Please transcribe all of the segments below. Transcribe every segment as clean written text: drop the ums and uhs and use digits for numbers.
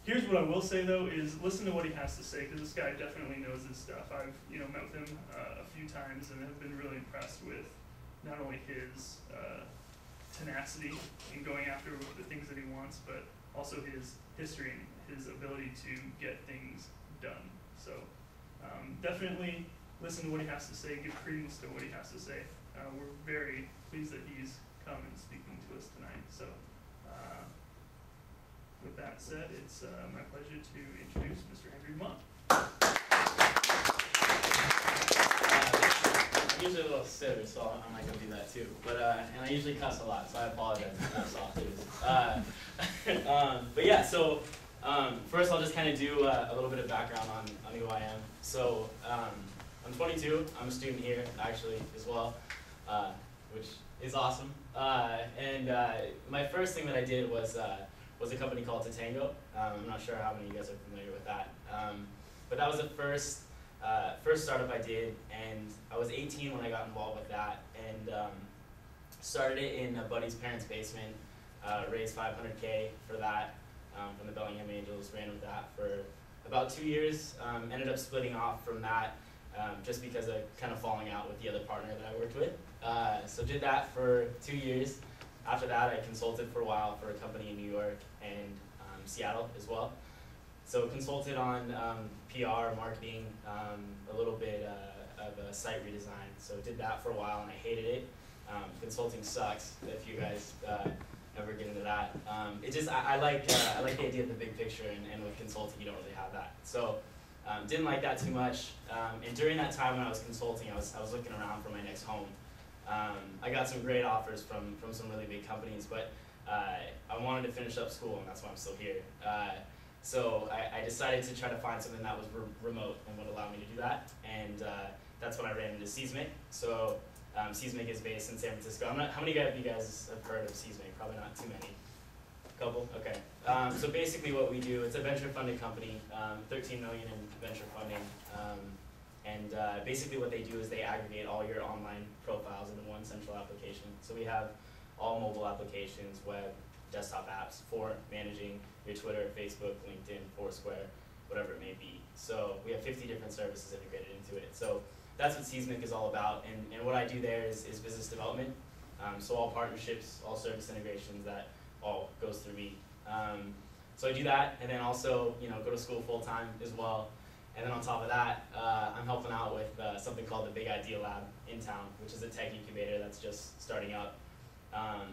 Here's what I will say though, is listen to what he has to say, because this guy definitely knows his stuff. I've met with him a few times and have been really impressed with not only his tenacity in going after the things that he wants, but also his history and his ability to get things done. So definitely listen to what he has to say, give credence to what he has to say. We're very pleased that he's come and speaking to us tonight. So with that said, it's my pleasure to introduce Mr. Andrew Dumont. I'm usually a little stutter, so I'm not going to do that too. But and I usually cuss a lot, so I apologize if that's soft. But yeah, so first I'll just kind of do a little bit of background on who I am. So I'm 22. I'm a student here, actually, as well, which is awesome. And my first thing that I did was a company called Tatango. I'm not sure how many of you guys are familiar with that. But that was the first startup I did, and I was 18 when I got involved with that, and started it in a buddy's parents' basement, raised $500K for that from the Bellingham Angels, ran with that for about 2 years, ended up splitting off from that just because of kind of falling out with the other partner that I worked with. So did that for 2 years. After that, I consulted for a while for a company in New York and Seattle as well. So consulted on PR, marketing, a little bit of a site redesign. So did that for a while and I hated it. Consulting sucks, if you guys ever get into that. I like the idea of the big picture, and with consulting you don't really have that. So didn't like that too much. And during that time when I was consulting, I was looking around for my next home. I got some great offers from some really big companies, but I wanted to finish up school, and that's why I'm still here. So I decided to try to find something that was remote and would allow me to do that, and that's when I ran into Seismic. So Seismic is based in San Francisco. How many of you guys have heard of Seismic? Probably not too many. Couple? Okay. So basically what we do, it's a venture funded company, $13 million in venture funding. And basically what they do is they aggregate all your online profiles into one central application. So we have all mobile applications, web, desktop apps for managing your Twitter, Facebook, LinkedIn, Foursquare, whatever it may be. So we have 50 different services integrated into it. So that's what Seismic is all about. And what I do there is business development. So all partnerships, all service integrations, that all goes through me. So I do that, and then also go to school full time as well. And then on top of that, I'm helping out with something called the Big Idea Lab in town, which is a tech incubator that's just starting up.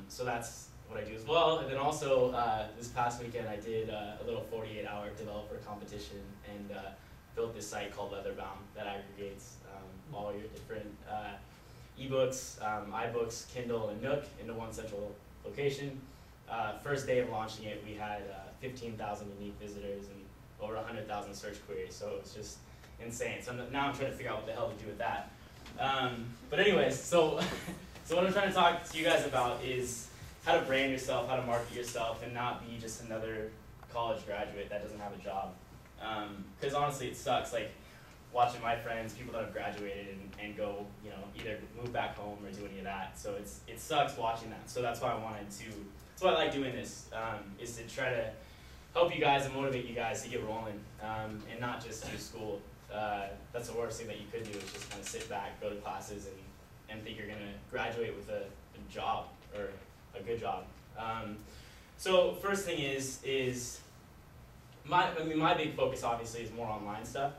So that's what I do as well. And then also this past weekend I did a little 48-hour developer competition and built this site called Leatherbound that aggregates all your different ebooks, iBooks, Kindle, and Nook into one central location. First day of launching it, we had 15,000 unique visitors and over 100,000 search queries, so it was just insane. So now I'm trying to figure out what the hell to do with that. But anyways, so what I'm trying to talk to you guys about is how to brand yourself, how to market yourself, and not be just another college graduate that doesn't have a job. Because honestly, it sucks. Like watching my friends, people that have graduated and go, either move back home or do any of that. So it sucks watching that. So that's why I wanted to. That's why I like doing this. Is to try to help you guys and motivate you guys to get rolling, and not just do school. That's the worst thing that you could do, is just kind of sit back, go to classes, and think you're going to graduate with a job, or a good job. So first thing is my big focus obviously is more online stuff,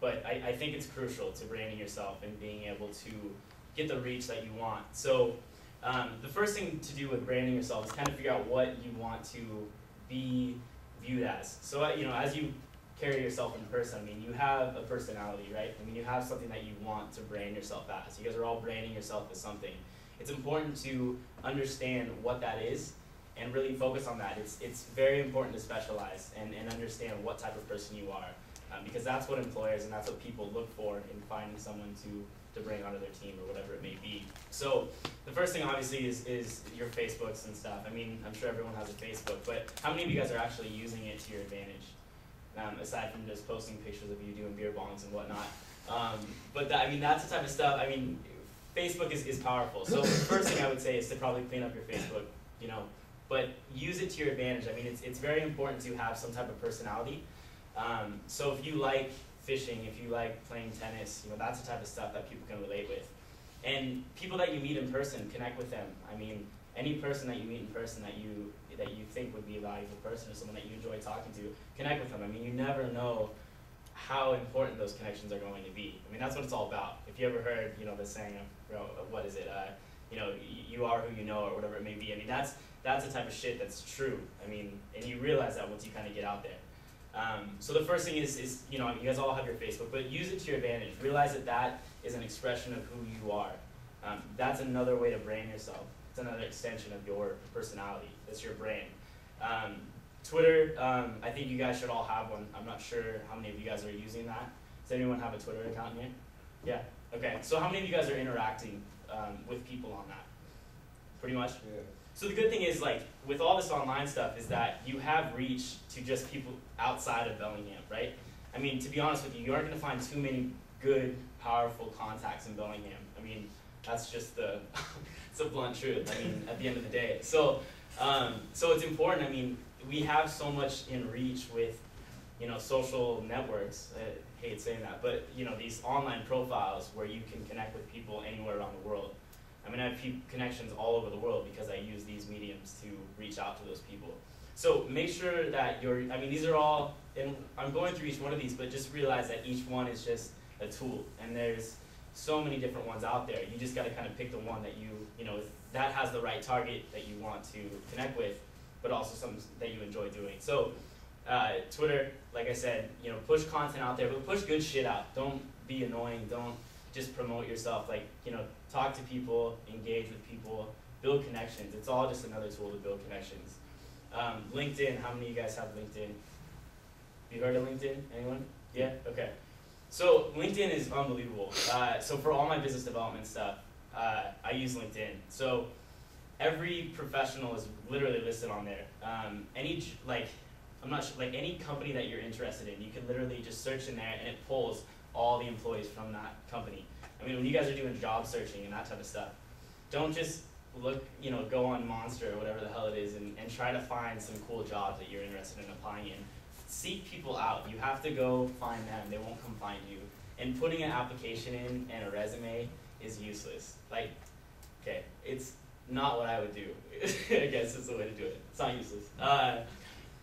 but I think it's crucial to branding yourself and being able to get the reach that you want. So the first thing to do with branding yourself is kind of figure out what you want to be viewed as. So as you carry yourself in person, you have a personality, right? You have something that you want to brand yourself as. You guys are all branding yourself as something. It's important to understand what that is and really focus on that. It's very important to specialize and understand what type of person you are, because that's what employers and that's what people look for in finding someone to bring onto their team or whatever it may be. So the first thing obviously is your Facebooks and stuff. I'm sure everyone has a Facebook, but how many of you guys are actually using it to your advantage? Aside from just posting pictures of you doing beer bongs and whatnot. But that's the type of stuff. Facebook is powerful. So the first thing I would say is to probably clean up your Facebook, but use it to your advantage. I mean, it's very important to have some type of personality. So if you like fishing, if you like playing tennis, you know, that's the type of stuff that people can relate with. And people that you meet in person, connect with them. I mean, any person that you meet in person that you think would be a valuable person or someone that you enjoy talking to, connect with them. I mean, you never know how important those connections are going to be. I mean, that's what it's all about. If you ever heard, you know, the saying of, what is it, you know, you are who you know, or whatever it may be. I mean, that's the type of shit that's true. I mean, and you realize that once you kind of get out there. So the first thing is, you know, you guys all have your Facebook, but use it to your advantage. Realize that that is an expression of who you are. That's another way to brand yourself. It's another extension of your personality. That's your brand. Twitter, I think you guys should all have one. I'm not sure how many of you guys are using that. Does anyone have a Twitter account here? Yeah? Okay, so how many of you guys are interacting with people on that? Pretty much? Yeah. So the good thing is, like, with all this online stuff is that you have reach to just people outside of Bellingham, right? I mean, to be honest with you, you aren't going to find too many good, powerful contacts in Bellingham. I mean, that's just the, it's a blunt truth, I mean, at the end of the day. So, so it's important. I mean, we have so much in reach with, you know, social networks. I hate saying that, but, you know, these online profiles where you can connect with people anywhere around the world. I mean, I have connections all over the world because I use these mediums to reach out to those people. So make sure that I mean, these are all, and I'm going through each one of these, but just realize that each one is just a tool, and there's so many different ones out there. You just got to kind of pick the one that you know, that has the right target that you want to connect with, but also something that you enjoy doing. So Twitter, like I said, you know, push content out there, but push good shit out. Don't be annoying. Don't just promote yourself. Like, you know, talk to people, engage with people, build connections. It's all just another tool to build connections. LinkedIn, how many of you guys have LinkedIn? You heard of LinkedIn? Anyone? Yeah? Okay. So LinkedIn is unbelievable. So for all my business development stuff, I use LinkedIn. So every professional is literally listed on there. I'm not sure, like any company that you're interested in, you can literally just search in there and it pulls all the employees from that company. I mean, when you guys are doing job searching and that type of stuff, don't just look, you know, go on Monster or whatever the hell it is and try to find some cool jobs that you're interested in applying in. Seek people out. You have to go find them. They won't come find you. And putting an application in and a resume is useless. Like, okay, it's not what I would do. I guess is the way to do it. It's not useless.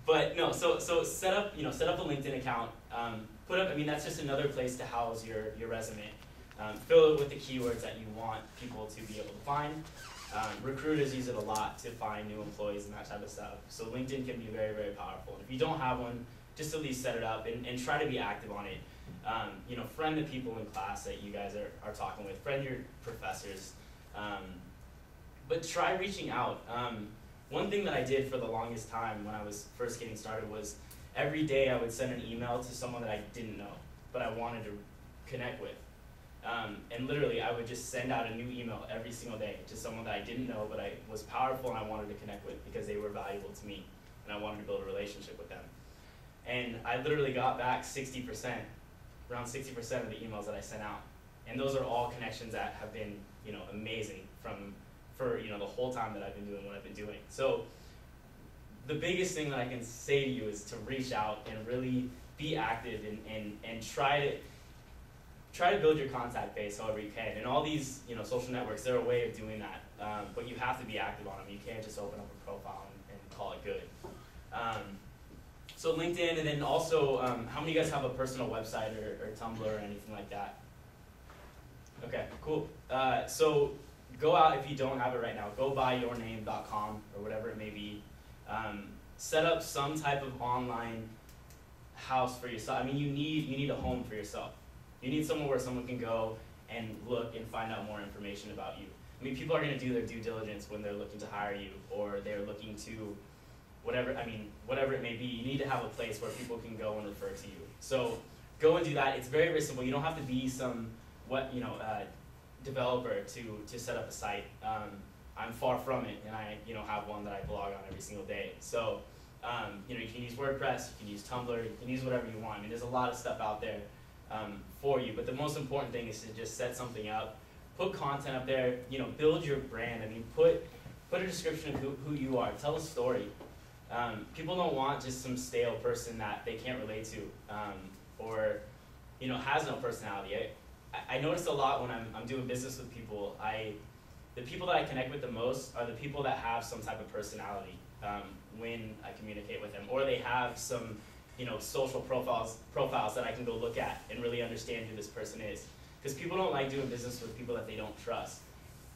But no, so set up a LinkedIn account. Put up, I mean, that's just another place to house your resume. Fill it with the keywords that you want people to be able to find. Recruiters use it a lot to find new employees and that type of stuff. So LinkedIn can be very, very powerful. And if you don't have one, just at least set it up and try to be active on it. You know, friend the people in class that you guys are talking with. Friend your professors. But try reaching out. One thing that I did for the longest time when I was first getting started was every day I would send an email to someone that I didn't know, but I wanted to connect with. And literally, I would just send out a new email every single day to someone that I didn't know, but I was powerful and I wanted to connect with because they were valuable to me, and I wanted to build a relationship with them. And I literally got back 60%, around 60% of the emails that I sent out. And those are all connections that have been, you know, amazing for you know, the whole time that I've been doing what I've been doing. So the biggest thing that I can say to you is to reach out and really be active and try to build your contact base however you can. And all these, you know, social networks, they're a way of doing that. But you have to be active on them. You can't just open up a profile and call it good. So LinkedIn, and then also, how many of you guys have a personal website or Tumblr or anything like that? Okay, cool. So go out, if you don't have it right now, go buyyourname.com or whatever it may be. Set up some type of online house for yourself. I mean, you need a home for yourself. You need somewhere where someone can go and look and find out more information about you. I mean, people are going to do their due diligence when they're looking to hire you, or they're looking to whatever it may be. You need to have a place where people can go and refer to you. So go and do that. It's very, very simple. You don't have to be some developer to set up a site. I'm far from it, and I have one that I blog on every single day. So you can use WordPress, you can use Tumblr, you can use whatever you want. I mean, there's a lot of stuff out there for you, but the most important thing is to just set something up, put content up there, build your brand. I mean, put a description of who you are. Tell a story. People don't want just some stale person that they can't relate to, or has no personality. I notice a lot when I'm doing business with people. The people that I connect with the most are the people that have some type of personality when I communicate with them, or they have some social profiles that I can go look at and really understand who this person is. Because people don't like doing business with people that they don't trust.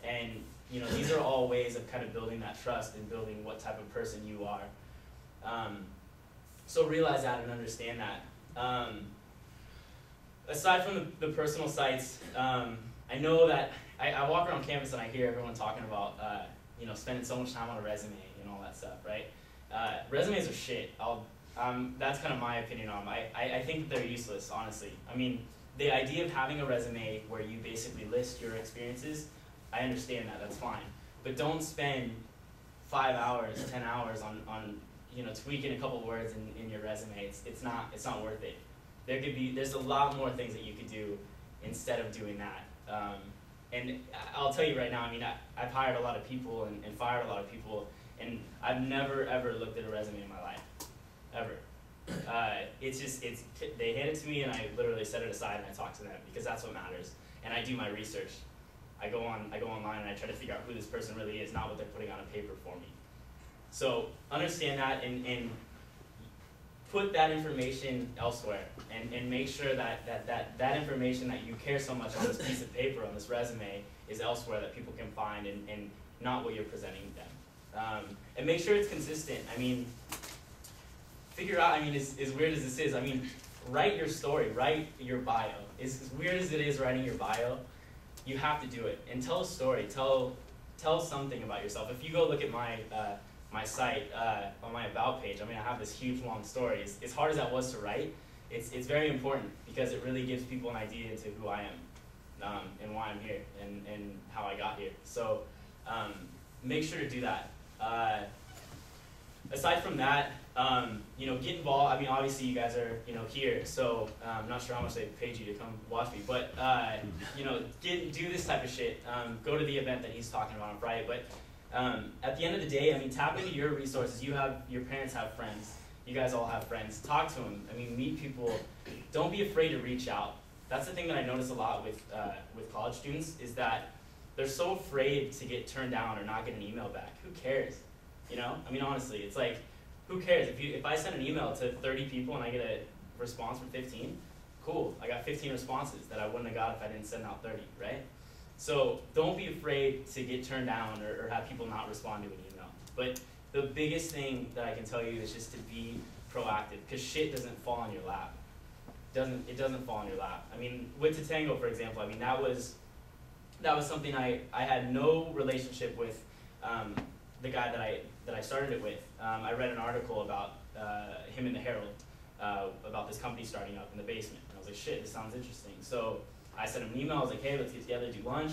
And these are all ways of kind of building that trust and building what type of person you are. So realize that and understand that. Aside from the personal sites, I know that I walk around campus and I hear everyone talking about spending so much time on a resume and all that stuff, right? Resumes are shit. That's kind of my opinion on them. I think that they're useless, honestly. I mean, the idea of having a resume where you basically list your experiences, I understand that, that's fine. But don't spend 5 hours, 10 hours on tweaking a couple words in your resume. It's not worth it. There's a lot more things that you could do instead of doing that. And I'll tell you right now, I mean, I've hired a lot of people and fired a lot of people, and I've never ever looked at a resume in my life, ever. They hand it to me and I literally set it aside and I talk to them because that's what matters. And I do my research. I go online and I try to figure out who this person really is, not what they're putting on a paper for me. So understand that and put that information elsewhere and make sure that information that you care so much on this piece of paper, on this resume, is elsewhere that people can find and not what you're presenting them. And make sure it's consistent. I mean, figure out, as weird as this is, write your story, write your bio. As weird as it is writing your bio, you have to do it. And tell a story, tell something about yourself. If you go look at my site, on my About page, I have this huge long story. As hard as that was to write, it's very important because it really gives people an idea into who I am, and why I'm here, and how I got here. So make sure to do that. Aside from that, get involved. Obviously you guys are, here, so I'm not sure how much they paid you to come watch me, but, do this type of shit. Go to the event that he's talking about on Friday, but at the end of the day, tap into your resources. Your parents have friends. You guys all have friends. Talk to them. Meet people. Don't be afraid to reach out. That's the thing that I notice a lot with college students is that they're so afraid to get turned down or not get an email back. Who cares? Honestly, it's like, who cares? If I send an email to 30 people and I get a response from 15, cool. I got 15 responses that I wouldn't have got if I didn't send out 30, right? So don't be afraid to get turned down or have people not respond to an email. But the biggest thing that I can tell you is just to be proactive, because shit doesn't fall on your lap. It doesn't fall on your lap. With Tatango, for example, that was something I had no relationship with the guy that I started it with. I read an article about him in the Herald about this company starting up in the basement. And I was like, shit, this sounds interesting. So I sent him an email. I was like, hey, let's get together, do lunch.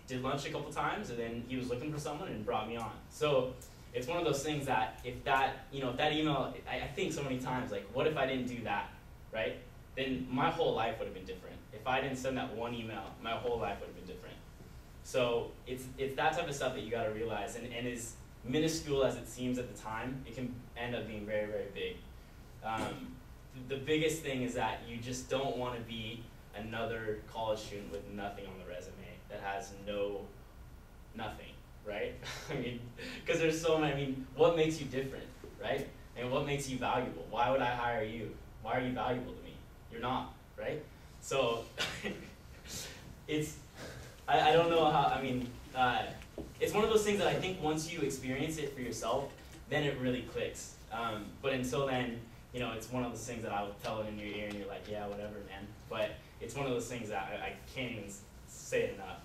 Did lunch a couple times, and then he was looking for someone and brought me on. So it's one of those things that if that email, I think so many times, like, what if I didn't do that, right? Then my whole life would have been different. If I didn't send that one email, my whole life would have been different. So it's that type of stuff that you got to realize, and as minuscule as it seems at the time, it can end up being very, very big. The biggest thing is that you just don't want to be another college student with nothing on the resume that has nothing, right? Because there's so many, what makes you different, right? And what makes you valuable? Why would I hire you? Why are you valuable to me? You're not, right? So I don't know how, it's one of those things that I think once you experience it for yourself, then it really clicks. But until then, it's one of those things that I will tell it in your ear and you're like, yeah, whatever, man. But it's one of those things that I can't even say it enough.